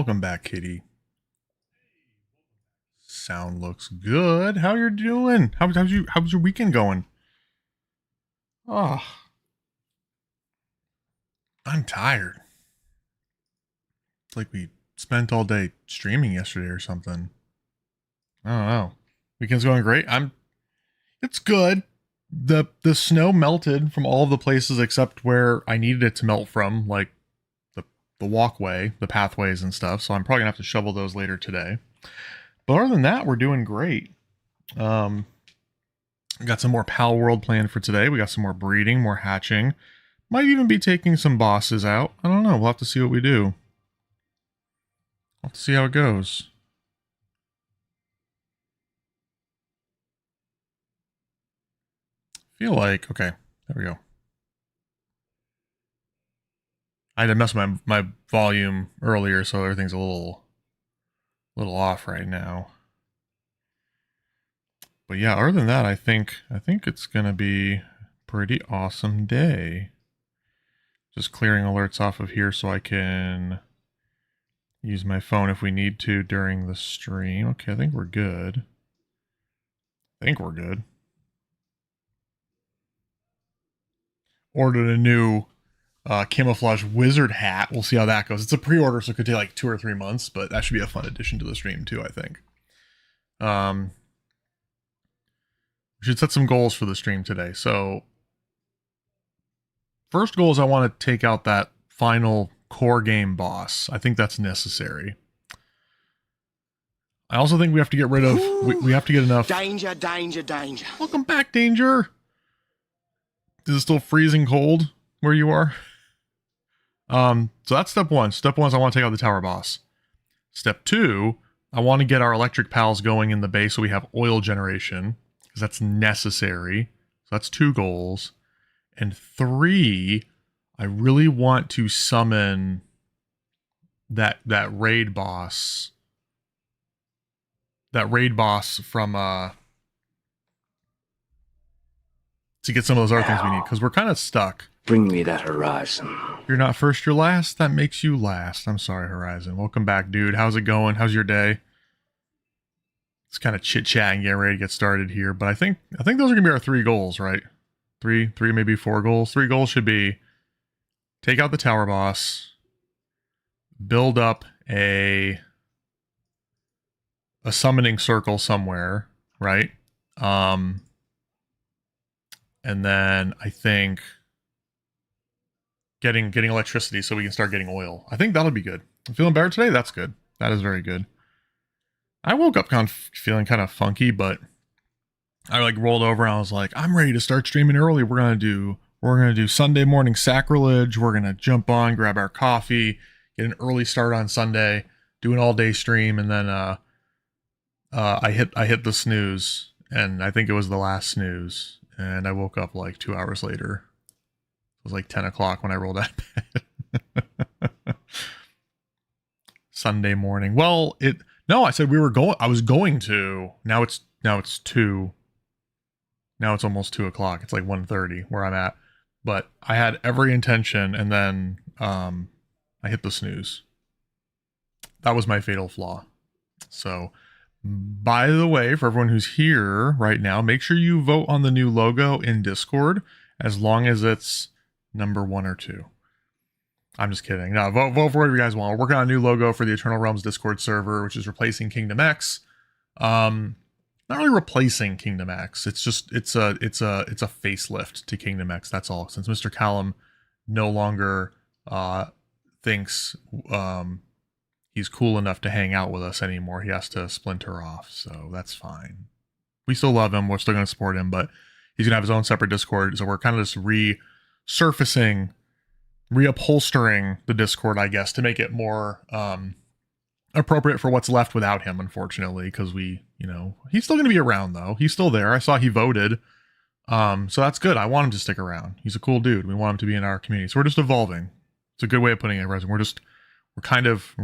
Welcome back, Kitty. Sound looks good. How you doing? How's your weekend going? Oh, I'm tired. It's like we spent all day streaming yesterday or something. I don't know. Weekend's going great. It's good. The snow melted from all of the places except where I needed it to melt from, like the the walkway, the pathways and stuff. So I'm probably gonna have to shovel those later today. But other than that, we're doing great. Um, we got some more Pal World planned for today. We got some more breeding, more hatching. Might even be taking some bosses out. I don't know. We'll have to see what we do. We'll have to see how it goes. Feel like, okay, there we go. I had to mess my volume earlier, so everything's a little off right now. But yeah, other than that, I think it's gonna be a pretty awesome day. Just clearing alerts off of here so I can use my phone if we need to during the stream. Okay, I think we're good. Ordered a new camouflage wizard hat. We'll see how that goes. It's a pre-order, so it could take like 2 or 3 months, but that should be a fun addition to the stream too, I think. We should set some goals for the stream today. So first goal is I want to take out that final core game boss. I think that's necessary. I also think we have to get rid of... We have to get enough... Danger. Welcome back, Danger! Is it still freezing cold where you are? So that's step one. Step one is I want to take out the tower boss. Step two, I want to get our electric pals going in the base so we have oil generation, because that's necessary. So that's 2 goals. And 3, I really want to summon that raid boss. That raid boss from to get some of those other things we need, because we're kind of stuck. Bring me that horizon. If you're not first, you're last. That makes you last. I'm sorry, Horizon. Welcome back, dude. How's it going? How's your day? It's kind of chit-chatting, getting ready to get started here. But I think those are going to be our 3 goals, right? 3, maybe 4 goals. 3 goals should be take out the tower boss, build up a summoning circle somewhere, right? And then I think getting electricity so we can start getting oil. I think that'll be good. I'm feeling better today. That's good. That is very good. I woke up feeling kind of funky, but I like rolled over and I was like, I'm ready to start streaming early. We're gonna do Sunday morning sacrilege. We're gonna jump on, grab our coffee, get an early start on Sunday, do an all day stream, and then I hit the snooze, and I think it was the last snooze, and I woke up like 2 hours later. It was like 10 o'clock when I rolled out of bed. Sunday morning. Well, no, I said I was going to. Now it's 2. Now it's almost 2 o'clock. It's like 1:30 where I'm at. But I had every intention, and then I hit the snooze. That was my fatal flaw. So, by the way, for everyone who's here right now, make sure you vote on the new logo in Discord, as long as it's number 1 or 2. I'm just kidding. No, vote for whatever you guys want. We're working on a new logo for the Eternal Realms Discord server, which is replacing Kingdom X. Not really replacing Kingdom X. It's just it's a facelift to Kingdom X. That's all. Since Mr. Callum no longer thinks he's cool enough to hang out with us anymore, he has to splinter off. So that's fine. We still love him. We're still going to support him, but he's going to have his own separate Discord. So we're kind of just reupholstering the Discord, I guess, to make it more appropriate for what's left without him, unfortunately, because he's still going to be around, though. He's still there. I saw he voted. So that's good. I want him to stick around. He's a cool dude. We want him to be in our community. So we're just evolving. It's a good way of putting it, Resin. We're kind of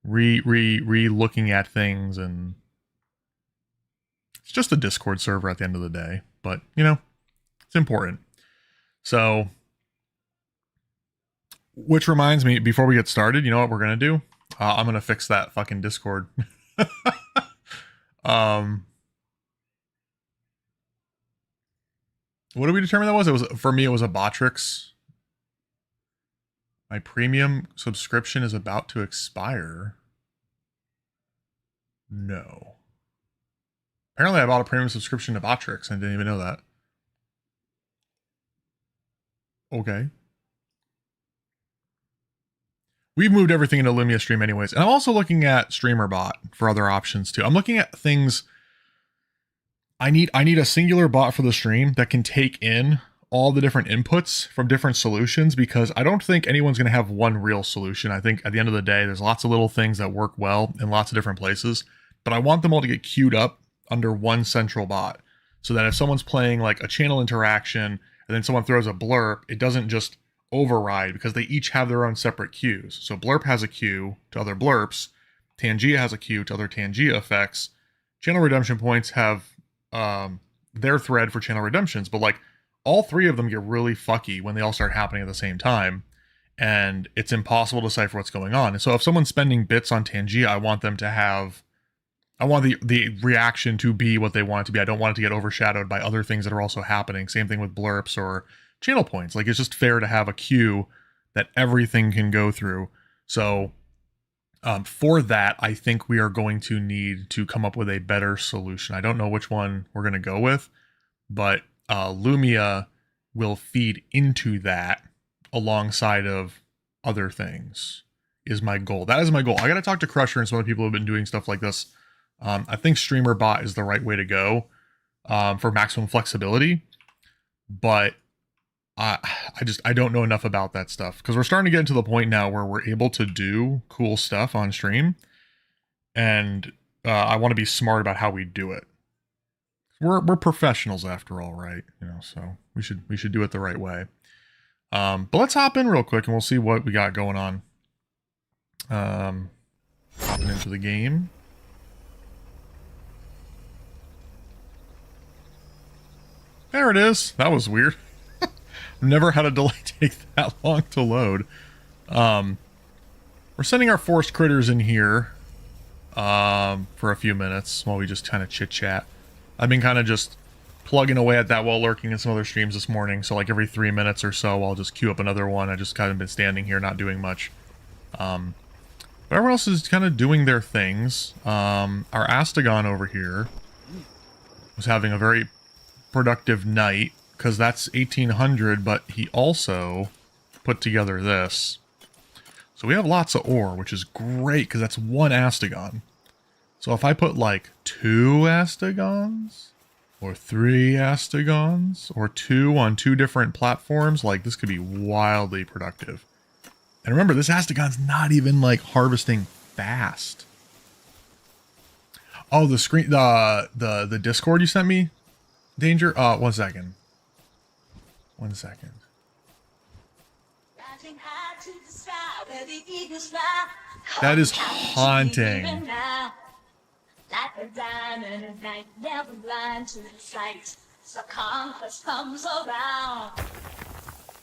looking at things, and it's just a Discord server at the end of the day, but it's important. So Which reminds me, before we get started, you know what we're gonna do? I'm gonna fix that fucking Discord. um, what did we determine that was? It was, for me, it was a Botrix. My premium subscription is about to expire. No. Apparently I bought a premium subscription to Botrix and didn't even know that. Okay. We've moved everything into Lumia Stream anyways. And I'm also looking at StreamerBot for other options too. I'm looking at things. I need a singular bot for the stream that can take in all the different inputs from different solutions, because I don't think anyone's going to have one real solution. I think at the end of the day, there's lots of little things that work well in lots of different places, but I want them all to get queued up under one central bot, so that if someone's playing like a channel interaction and then someone throws a blurb, it doesn't just override, because they each have their own separate queues. So blurb has a queue to other blurps, Tangia has a queue to other Tangia effects, channel redemption points have their thread for channel redemptions, but like all three of them get really fucky when they all start happening at the same time, and it's impossible to decipher what's going on. And so if someone's spending bits on Tangia, I want them to have, I want the reaction to be what they want it to be. I don't want it to get overshadowed by other things that are also happening. Same thing with blurps or channel points. Like, it's just fair to have a queue that everything can go through. So for that, I think we are going to need to come up with a better solution. I don't know which one we're going to go with, but Lumia will feed into that alongside of other things is my goal. That is my goal. I got to talk to Crusher and some other people who have been doing stuff like this. I think StreamerBot is the right way to go for maximum flexibility, but I don't know enough about that stuff, because we're starting to get into the point now where we're able to do cool stuff on stream, and I want to be smart about how we do it. We're professionals after all, right? You know, so we should do it the right way. But let's hop in real quick and we'll see what we got going on. Hopping into the game. There it is. That was weird. Never had a delay take that long to load. We're sending our forest critters in here for a few minutes while we just kind of chit chat. I've been kind of just plugging away at that while lurking in some other streams this morning. So like every 3 minutes or so, I'll just queue up another one. I just kind of been standing here not doing much. But everyone else is kind of doing their things. Our Astagon over here was having a very productive night, because that's 1800, but he also put together this. So we have lots of ore, which is great, because that's one Astagon. So if I put like 2 Astagons, or 3 Astagons, or 2 on 2 different platforms, like this could be wildly productive. And remember, this Astagon's not even like harvesting fast. Oh, the screen, the Discord you sent me, Danger? 1 second. 1 second. That is haunting.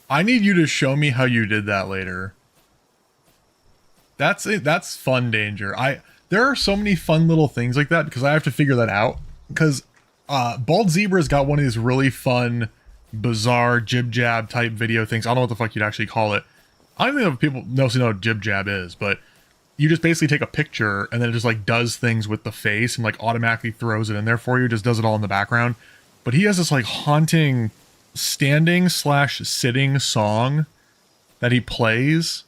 I need you to show me how you did that later. That's it. That's fun, Danger. There are so many fun little things like that, because I have to figure that out. Because Bald Zebra's got one of these really fun, bizarre jib jab type video things. I don't know what the fuck you'd actually call it. I don't even know if people know what jib jab is, but you just basically take a picture and then it just like does things with the face and like automatically throws it in there for you. Just does it all in the background. But he has this like haunting standing/sitting song that he plays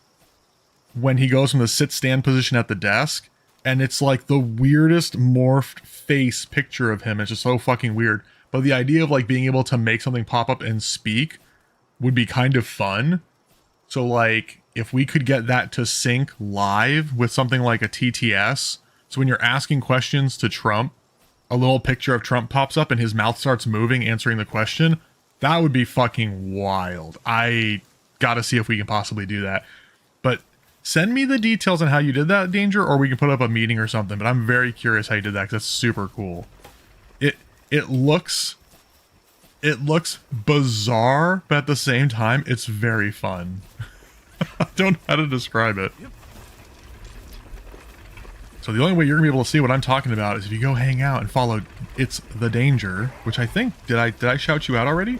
when he goes from the sit stand position at the desk. And it's like the weirdest morphed face picture of him. It's just so fucking weird. But the idea of like being able to make something pop up and speak would be kind of fun. So like if we could get that to sync live with something like a TTS. So when you're asking questions to Trump, a little picture of Trump pops up and his mouth starts moving, answering the question. That would be fucking wild. I gotta see if we can possibly do that. But send me the details on how you did that, Danger, or we can put up a meeting or something. But I'm very curious how you did that, because that's super cool. It looks bizarre, but at the same time, it's very fun. I don't know how to describe it. So the only way you're gonna be able to see what I'm talking about is if you go hang out and follow It's the Danger, which I think, did I shout you out already?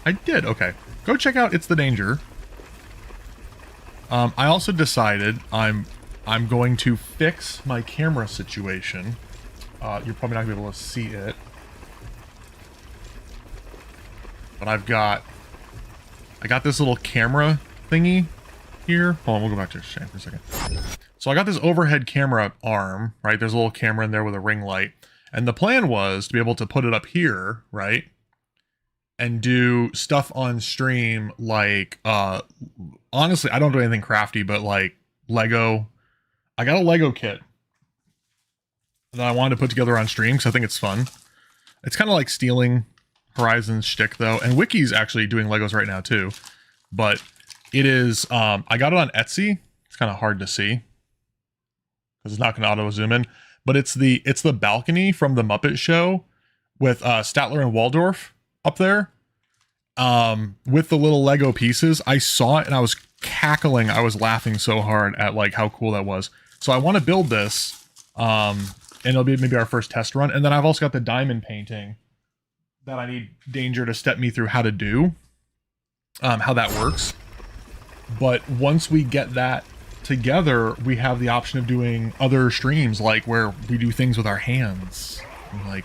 I did, okay. Go check out It's the Danger. I also decided I'm going to fix my camera situation. You're probably not gonna be able to see it. But I got this little camera thingy here. Hold on, we'll go back to Shane for a second. So I got this overhead camera arm, right? There's a little camera in there with a ring light. And the plan was to be able to put it up here, right? And do stuff on stream like, honestly, I don't do anything crafty, but like Lego. I got a Lego kit that I wanted to put together on stream because I think it's fun. It's kind of like stealing Horizon's shtick though, and Wiki's actually doing Legos right now too, but it is I got it on Etsy. It's kind of hard to see because it's not going to auto zoom in, but it's the balcony from the Muppet Show with Statler and Waldorf up there with the little Lego pieces. I saw it and I was cackling. I was laughing so hard at like how cool that was. So I want to build this and it'll be maybe our first test run, and then I've also got the diamond painting that I need Danger to step me through how to do, how that works. But once we get that together, we have the option of doing other streams, like where we do things with our hands. And, like,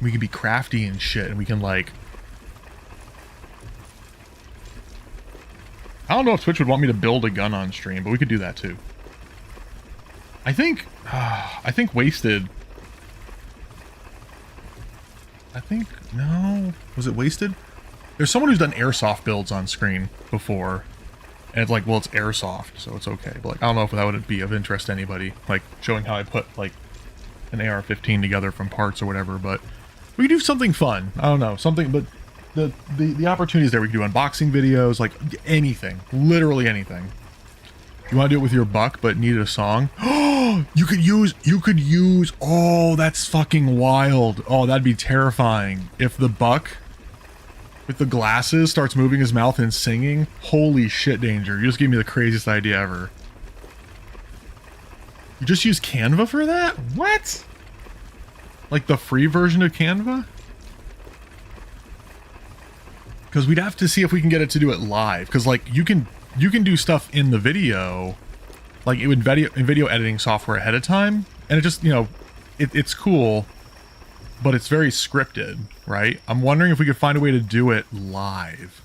we can be crafty and shit, and we can like... I don't know if Twitch would want me to build a gun on stream, but we could do that too. I think Wasted... no, was it Wasted? There's someone who's done airsoft builds on screen before, and it's like, well, it's airsoft, so it's okay. But like, I don't know if that would be of interest to anybody, like showing how I put like an AR-15 together from parts or whatever. But we could do something fun. I don't know, something. But the opportunities there. We could do unboxing videos, like anything, literally anything. You want to do it with your buck, but needed a song? Oh, you could use, oh, that's fucking wild. Oh, that'd be terrifying. If the buck with the glasses starts moving his mouth and singing, holy shit, Danger. You just gave me the craziest idea ever. You just use Canva for that? What? Like the free version of Canva? Because we'd have to see if we can get it to do it live. Because like you can do stuff in the video, like it would in video editing software ahead of time, and it just, you know, it's cool, but it's very scripted, right? I'm wondering if we could find a way to do it live.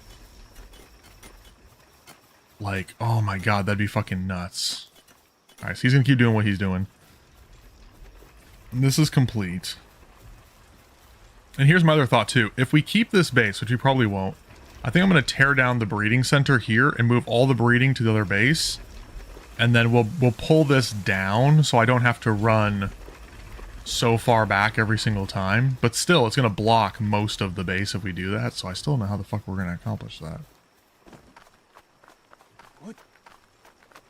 Like, oh my god, that'd be fucking nuts. Alright, so he's gonna keep doing what he's doing. And this is complete. And here's my other thought too. If we keep this base, which we probably won't, I think I'm going to tear down the breeding center here and move all the breeding to the other base. And then we'll pull this down so I don't have to run so far back every single time. But still, it's going to block most of the base if we do that. So I still don't know how the fuck we're going to accomplish that. What?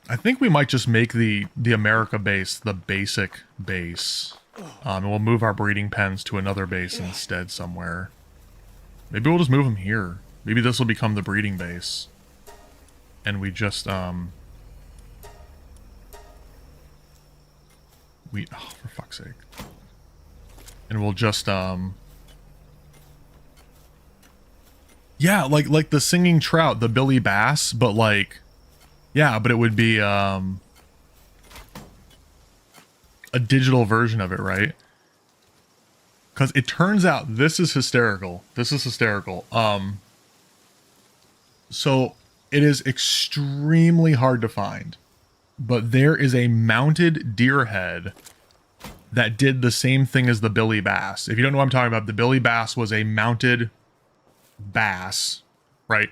I think we might just make the America base the basic base. And we'll move our breeding pens to another base instead somewhere. Maybe we'll just move them here. Maybe this will become the breeding base. And we just, oh, for fuck's sake. And we'll just, yeah, like the singing trout, the Billy Bass, but like, yeah, but it would be, a digital version of it, right? Because it turns out this is hysterical. This is hysterical. So it is extremely hard to find, but there is a mounted deer head that did the same thing as the Billy Bass. If you don't know what I'm talking about, the Billy Bass was a mounted bass, right?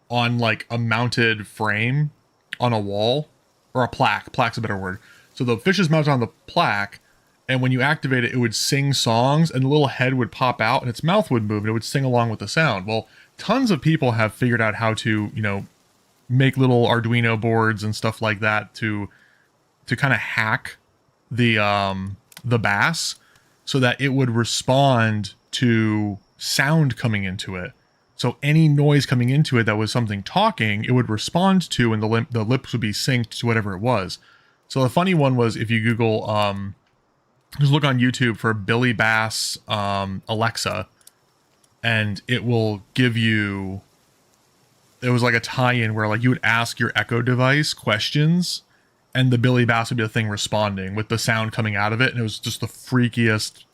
On like a mounted frame on a wall, or a plaque. Plaque's a better word. So the fish is mounted on the plaque, and when you activate it, it would sing songs, and the little head would pop out, and its mouth would move, and it would sing along with the sound. Well, tons of people have figured out how to, you know, make little Arduino boards and stuff like that to kind of hack the bass so that it would respond to sound coming into it. So any noise coming into it that was something talking, it would respond to, and the lips would be synced to whatever it was. So the funny one was, if you Google, just look on YouTube for Billy Bass Alexa, and it will give you, it was like a tie-in where like you would ask your Echo device questions, and the Billy Bass would be the thing responding with the sound coming out of it, and it was just the freakiest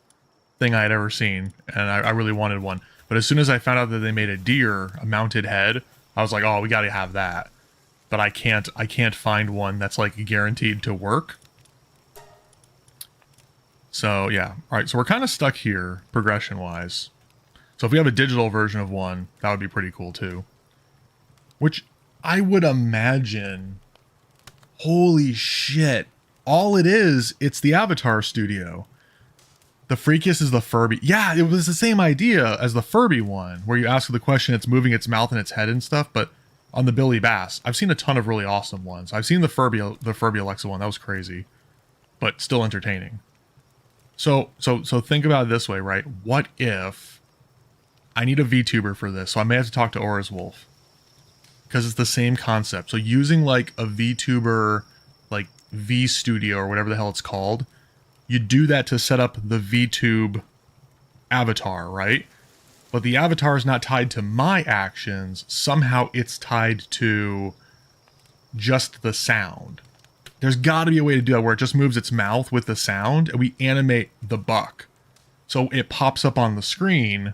thing I had ever seen, and I really wanted one. But as soon as I found out that they made a mounted head, I was like, oh, we gotta have that. But I can't find one that's like guaranteed to work. So yeah, all right, so we're kind of stuck here progression-wise. So if we have a digital version of one, that would be pretty cool too. Which I would imagine, holy shit, all it is, it's the Avatar Studio. The freakiest is the Furby. Yeah, it was the same idea as the Furby one, where you ask the question, it's moving its mouth and its head and stuff, but on the Billy Bass, I've seen a ton of really awesome ones. I've seen the Furby Alexa one, that was crazy, but still entertaining. So think about it this way, right? What if I need a VTuber for this, so I may have to talk to Aura's Wolf, because it's the same concept. So using like a VTuber, like VStudio or whatever the hell it's called, you do that to set up the VTube avatar, right? But the avatar is not tied to my actions. Somehow it's tied to just the sound. There's got to be a way to do that where it just moves its mouth with the sound, and we animate the buck. So it pops up on the screen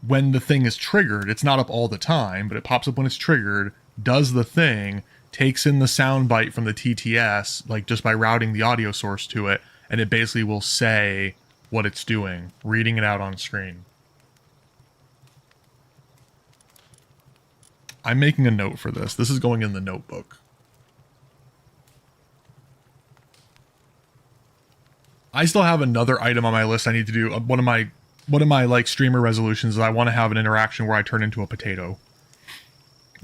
when the thing is triggered. It's not up all the time, but it pops up when it's triggered, does the thing, takes in the sound bite from the TTS, like just by routing the audio source to it, and it basically will say what it's doing, reading it out on screen. I'm making a note for this. This is going in the notebook. I still have another item on my list I need to do. One of my like streamer resolutions is I want to have an interaction where I turn into a potato.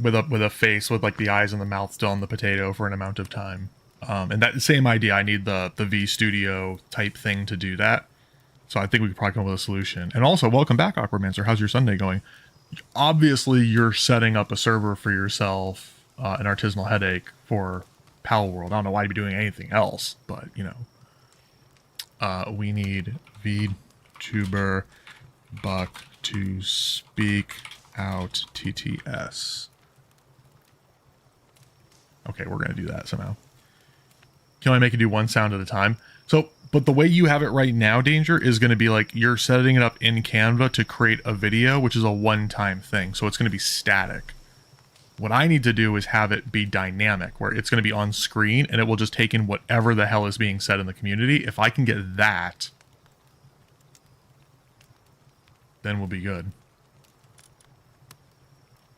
With a face with like the eyes and the mouth still on the potato for an amount of time. And that same idea, I need the VStudio type thing to do that. So I think we could probably come up with a solution. And also, welcome back, Awkwardmancer. How's your Sunday going? Obviously, you're setting up a server for yourself, an artisanal headache for Pal World. I don't know why you'd be doing anything else, but, you know. We need VTuber Buck to speak out TTS. Okay, we're going to do that somehow. Can only make it do one sound at a time. So, but the way you have it right now, Danger, is going to be like you're setting it up in Canva to create a video, which is a one-time thing. So it's going to be static. What I need to do is have it be dynamic, where it's going to be on screen and it will just take in whatever the hell is being said in the community. If I can get that, then we'll be good.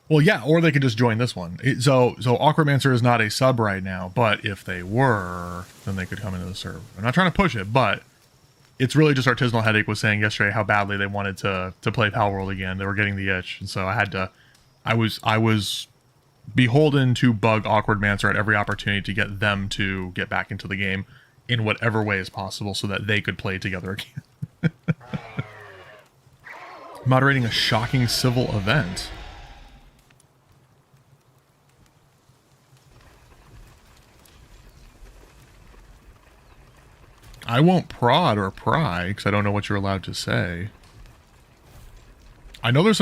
Well, yeah, or they could just join this one. So Awkwardmancer is not a sub right now, but if they were, then they could come into the server. I'm not trying to push it, but it's really just Artisanal Headache was saying yesterday how badly they wanted to play Pal World again. They were getting the itch, and so I was beholden to bug Awkwardmancer at every opportunity to get them to get back into the game in whatever way is possible so that they could play together again. Moderating a shocking civil event. I won't prod or pry because I don't know what you're allowed to say. I know there's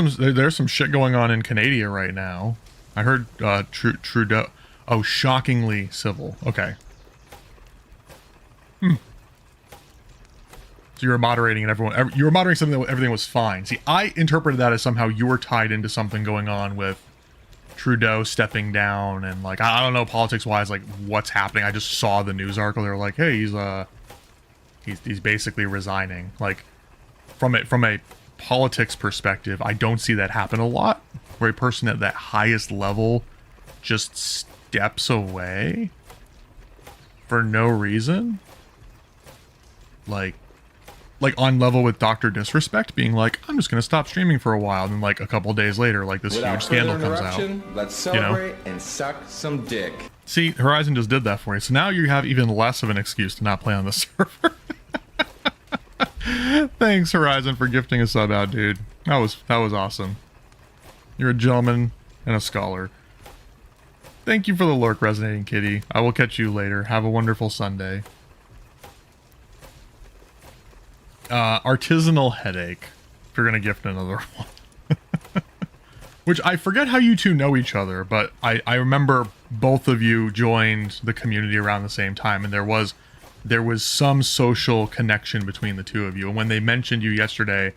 some shit going on in Canada right now. I heard Trudeau. Oh, shockingly civil. Okay. So you were moderating and you were moderating something that everything was fine. See, I interpreted that as somehow you were tied into something going on with Trudeau stepping down and like I don't know politics wise like what's happening. I just saw the news article. They were like, hey, he's basically resigning. Like from a politics perspective, I don't see that happen a lot, where a person at that highest level just steps away for no reason. Like on level with Dr. Disrespect being like, I'm just gonna stop streaming for a while, and then like a couple days later, like this huge scandal comes out. Let's celebrate and suck some dick. See, Horizon just did that for you, so now you have even less of an excuse to not play on the server. Thanks, Horizon, for gifting a sub out, dude. That was awesome. You're a gentleman and a scholar. Thank you for the lurk, Resonating Kitty. I will catch you later. Have a wonderful Sunday. Artisanal Headache. If you're going to gift another one. Which I forget how you two know each other, but I remember both of you joined the community around the same time, and there was some social connection between the two of you. And when they mentioned you yesterday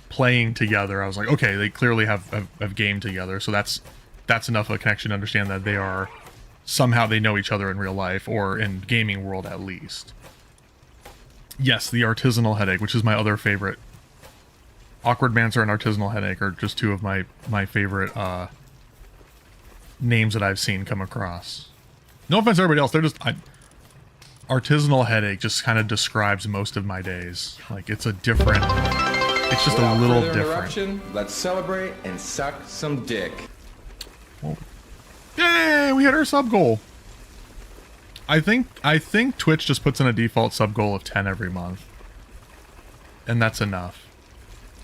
playing together, I was like, okay, they clearly have gamed together, so that's enough of a connection to understand that they are somehow they know each other in real life, or in gaming world at least. Yes, the Artisanal Headache, which is my other favorite. Awkward Mancer and Artisanal Headache are just two of my favorite names that I've seen come across. No offense to everybody else, they're just... Artisanal Headache just kind of describes most of my days. Like, it's a different... It's just a little different. Let's celebrate and suck some dick. Well, yay! We hit our sub goal. I think Twitch just puts in a default sub goal of 10 every month. And that's enough.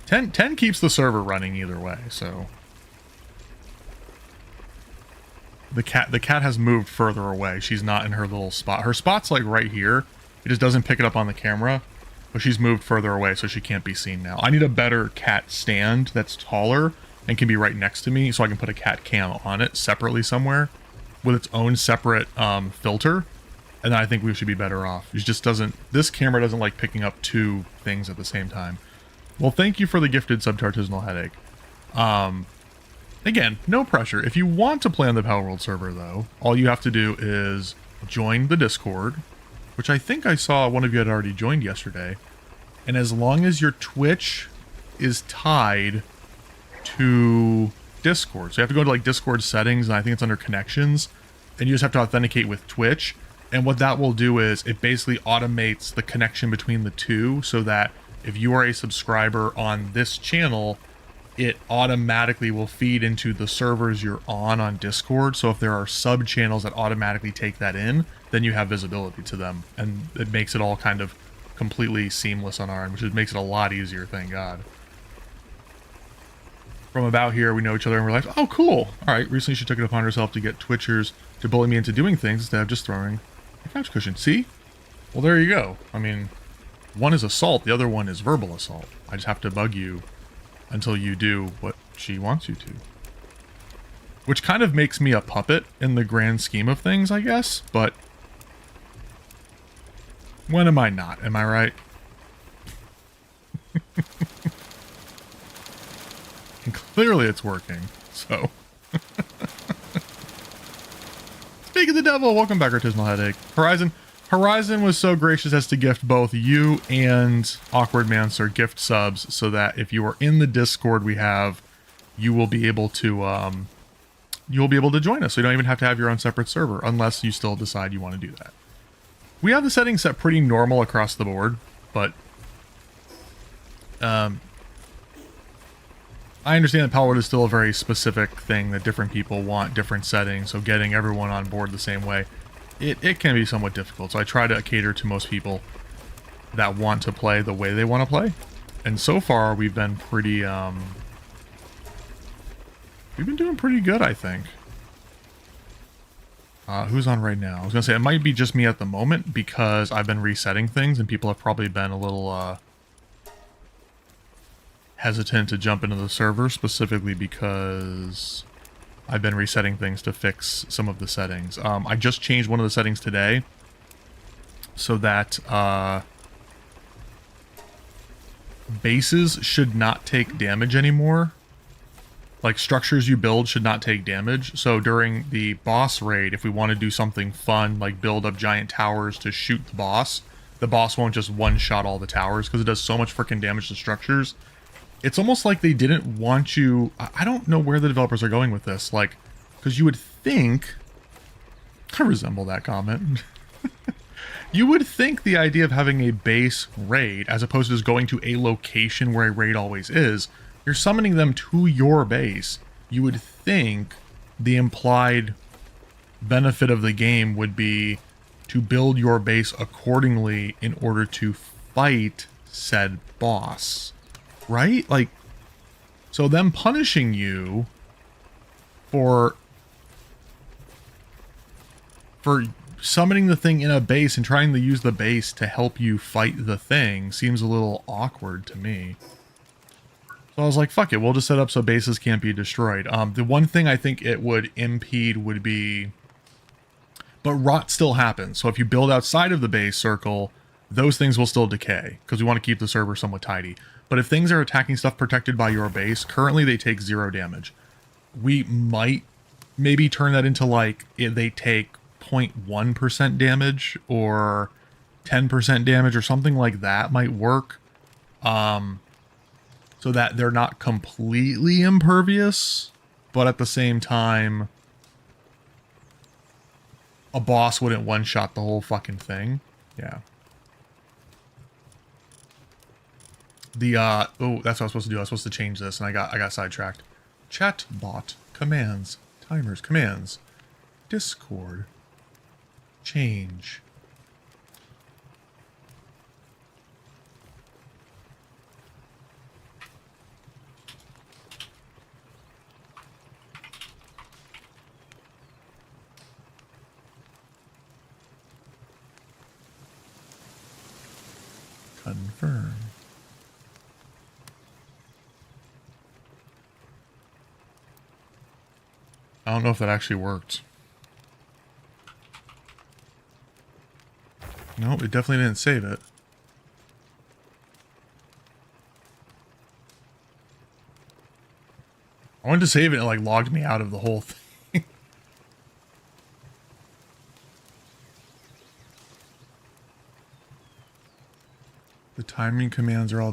10 keeps the server running either way, so... The cat has moved further away. She's not in her little spot. Her spot's like right here. It just doesn't pick it up on the camera. But she's moved further away, so she can't be seen now. I need a better cat stand that's taller and can be right next to me, so I can put a cat cam on it separately somewhere with its own separate filter. And then I think we should be better off. It just doesn't... This camera doesn't like picking up two things at the same time. Well, thank you for the gifted sub to Artisanal Headache. Again, no pressure. If you want to play on the Power World server, though, all you have to do is join the Discord, which I think I saw one of you had already joined yesterday. And as long as your Twitch is tied to Discord, so you have to go to like Discord settings, and I think it's under connections, and you just have to authenticate with Twitch. And what that will do is it basically automates the connection between the two, so that if you are a subscriber on this channel, it automatically will feed into the servers you're on Discord. So if there are sub channels that automatically take that in, then you have visibility to them, and it makes it all kind of completely seamless on our end, which makes it a lot easier, thank God. From about here, we know each other and we're like, oh cool, all right. Recently she took it upon herself to get Twitchers to bully me into doing things instead of just throwing a couch cushion. See? Well, there you go. I mean, one is assault, the other one is verbal assault. I just have to bug you until you do what she wants you to. Which kind of makes me a puppet in the grand scheme of things, I guess, but when am I not? Am I right? And clearly it's working, so. Speak of the devil, welcome back, Artisanal Headache. Horizon was so gracious as to gift both you and Awkward Mancer gift subs, so that if you are in the Discord we have, you will be able to join us. So you don't even have to have your own separate server, unless you still decide you want to do that. We have the settings set pretty normal across the board, but I understand that Power is still a very specific thing that different people want different settings, so getting everyone on board the same way, it can be somewhat difficult. So I try to cater to most people that want to play the way they want to play. And so far we've been pretty we've been doing pretty good, I think. Who's on right now? I was gonna say it might be just me at the moment because I've been resetting things and people have probably been a little hesitant to jump into the server, specifically because I've been resetting things to fix some of the settings. I just changed one of the settings today so that bases should not take damage anymore. Like, structures you build should not take damage. So during the boss raid, if we want to do something fun, like build up giant towers to shoot the boss won't just one-shot all the towers because it does so much freaking damage to structures. It's almost like they didn't want you... I don't know where the developers are going with this. Like, because you would think... I resemble that comment. You would think the idea of having a base raid, as opposed to just going to a location where a raid always is, you're summoning them to your base. You would think the implied benefit of the game would be to build your base accordingly in order to fight said boss. Right? Like, so them punishing you for summoning the thing in a base and trying to use the base to help you fight the thing seems a little awkward to me. So I was like, fuck it, we'll just set up so bases can't be destroyed. The one thing I think it would impede would be... But rot still happens, so if you build outside of the base circle, those things will still decay, because we want to keep the server somewhat tidy. But if things are attacking stuff protected by your base, currently they take 0 damage. We might maybe turn that into, like, they take 0.1% damage, or 10% damage, or something like that might work. So that they're not completely impervious, but at the same time, a boss wouldn't one-shot the whole fucking thing. Yeah. The, oh, that's what I was supposed to do. I was supposed to change this, and I got sidetracked. Chatbot, commands, timers, commands, Discord, change. Confirm. I don't know if that actually worked. No, it definitely didn't save it. I wanted to save it and it like logged me out of the whole thing. The timing commands are all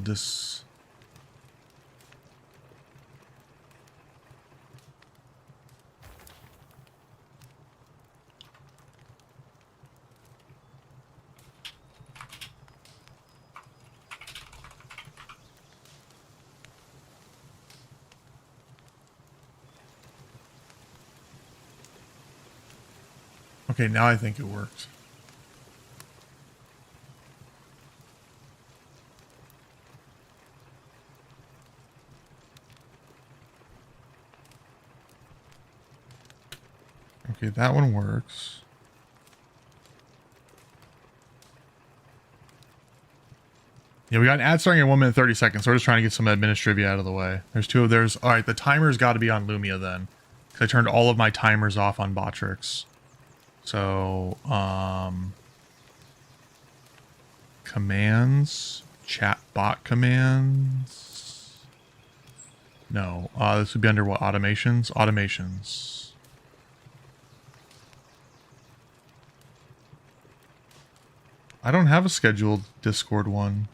Okay, now I think it worked. Okay, that one works. Yeah, we got an ad starting at 1 minute 30 seconds, so we're just trying to get some administrivia out of the way. Alright, the timer's got to be on Lumia then. Because I turned all of my timers off on Botrix. So, commands, chatbot commands. No, this would be under what? Automations? Automations. I don't have a scheduled Discord one.